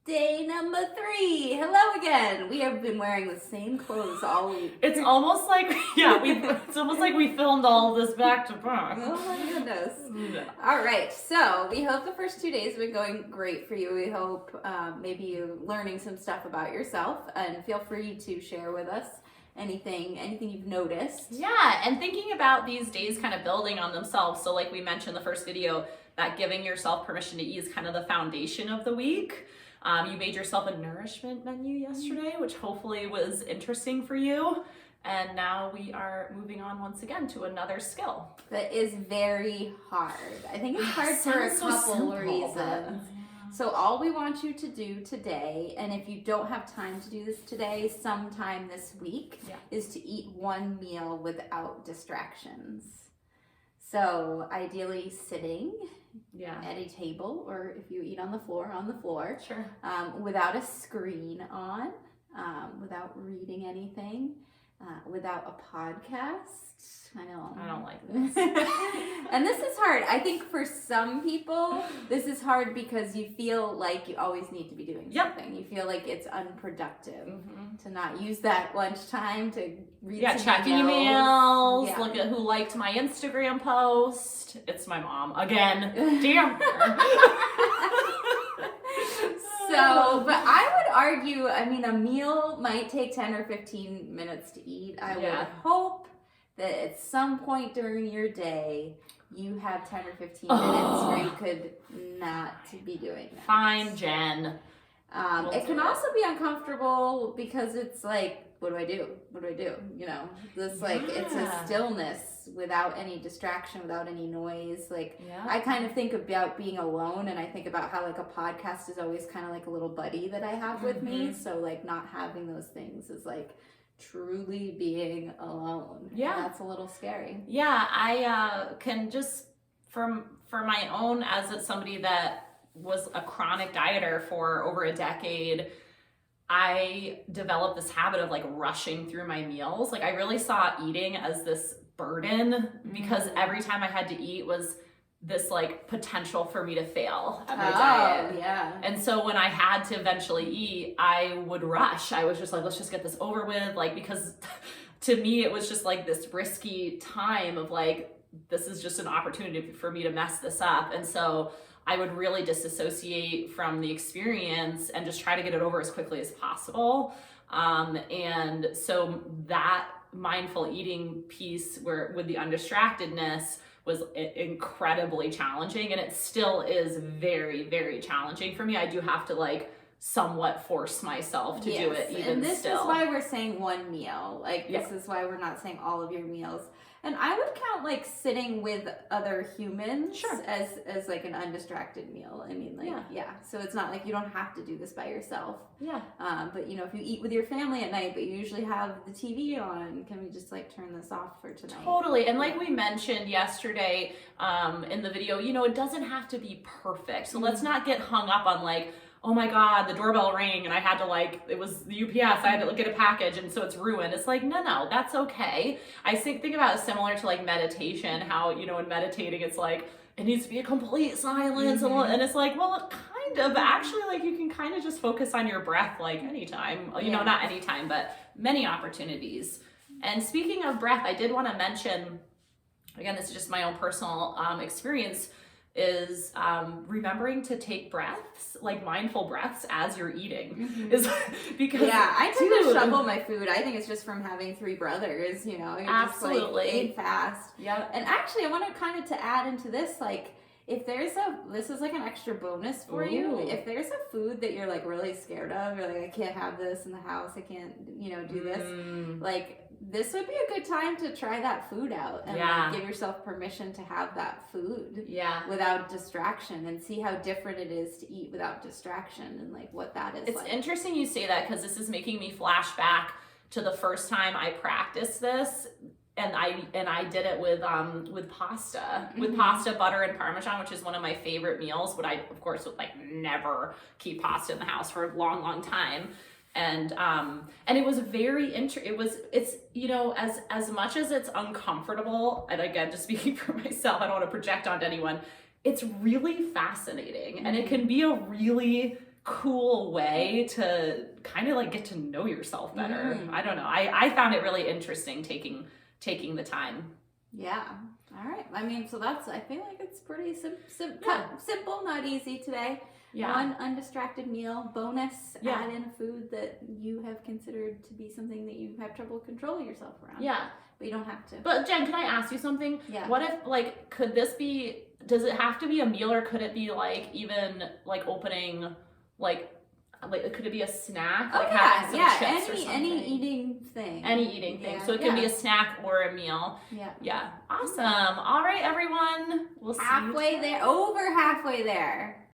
Day number 3. Hello again. We have been wearing the same clothes all week. It's almost like, it's almost like we filmed all of this back to back. Oh my goodness. Yeah. All right, so we hope the first 2 days have been going great for you. We hope maybe you're learning some stuff about yourself, and feel free to share with us anything you've noticed. Yeah, and thinking about these days kind of building on themselves. So like we mentioned in the first video, that giving yourself permission to eat is kind of the foundation of the week. You made yourself a nourishment menu yesterday, which hopefully was interesting for you. And now we are moving on once again to another skill. That is very hard. I think it's hard for a Sounds so couple simple, reasons. So all we want you to do today, and if you don't have time to do this today, sometime this week, is to eat one meal without distractions. So ideally sitting at a table, or if you eat on the floor, Sure. without a screen on, without reading anything, without a podcast. I don't like this. And this is hard. I think for some people, this is hard because you feel like you always need to be doing something. You feel like it's unproductive to not use that lunchtime to read some check emails, look at who liked my Instagram post. It's my mom again. Damn her. So, but I would argue, I mean, a meal might take 10 or 15 minutes to eat. I would hope that at some point during your day, you have 10 or 15 minutes where you could not be doing that. Fine, Jen. It can also be uncomfortable because it's like, what do I do? What do I do? You know, this like, it's a stillness without any distraction, without any noise. Like, I kind of think about being alone, and I think about how like a podcast is always kind of like a little buddy that I have with me. So like not having those things is like truly being alone. Yeah. And that's a little scary. Yeah, I can just, for my own, as somebody that was a chronic dieter for over a decade, I developed this habit of like rushing through my meals. Like I really saw eating as this burden because every time I had to eat was this like potential for me to fail at my diet. Yeah. And so when I had to eventually eat, I would rush. I was just like, let's just get this over with. Like, because to me, it was just like this risky time of like, this is just an opportunity for me to mess this up. And so I would really disassociate from the experience and just try to get it over as quickly as possible. And so that mindful eating piece where with the undistractedness was incredibly challenging, and it still is very, very challenging for me. I do have to like somewhat force myself to do it even still. And this is why we're saying one meal. Like this is why we're not saying all of your meals. And I would count like sitting with other humans as like an undistracted meal. I mean, like, so it's not like you don't have to do this by yourself. Yeah. But you know, if you eat with your family at night, but you usually have the TV on, can we just like turn this off for tonight? Totally. And like we mentioned yesterday in the video, you know, it doesn't have to be perfect. So let's not get hung up on like, oh my God, the doorbell rang and I had to like, it was the UPS, I had to get a package and so it's ruined. It's like, no, that's okay. I think about it similar to like meditation, how, you know, in meditating, it's like, it needs to be a complete silence. And it's like, well, kind of, actually, like you can kind of just focus on your breath like anytime, you know, not anytime, but many opportunities. And speaking of breath, I did want to mention, again, this is just my own personal experience, is remembering to take breaths, like mindful breaths as you're eating. Is because I tend to shovel my food. I think it's just from having 3 brothers, you know. You absolutely. Just, like, ate fast. Yeah. And actually I want to kind of to add into this, like, if there's this is like an extra bonus for you. If there's a food that you're like really scared of, you're like, I can't have this in the house, I can't, you know, do this. Like, this would be a good time to try that food out and like give yourself permission to have that food without distraction, and see how different it is to eat without distraction and like what that is. It's interesting you say that, because this is making me flash back to the first time I practiced this. And I did it with pasta, with pasta, butter, and Parmesan, which is one of my favorite meals. But I, of course, would like never keep pasta in the house for a long, long time. And it was very it's, you know, as much as it's uncomfortable, and again, just speaking for myself, I don't want to project onto anyone, it's really fascinating, and it can be a really cool way to kind of like get to know yourself better. Mm. I don't know. I found it really interesting taking the time. Yeah. All right. I mean, so I feel like it's pretty Yeah. simple, not easy today. Yeah. One undistracted meal, bonus, Yeah. add in a food that you have considered to be something that you have trouble controlling yourself around. Yeah. But you don't have to. But Jen, can I ask you something? Yeah. What if like does it have to be a meal or could it be like even like opening like could it be a snack? Oh like having yeah, some chips or something? any eating thing. Any eating thing. Yeah, So it can be yeah. a snack or a meal. Yeah. Yeah. Awesome. All right, everyone. We'll see you Halfway there, over halfway there.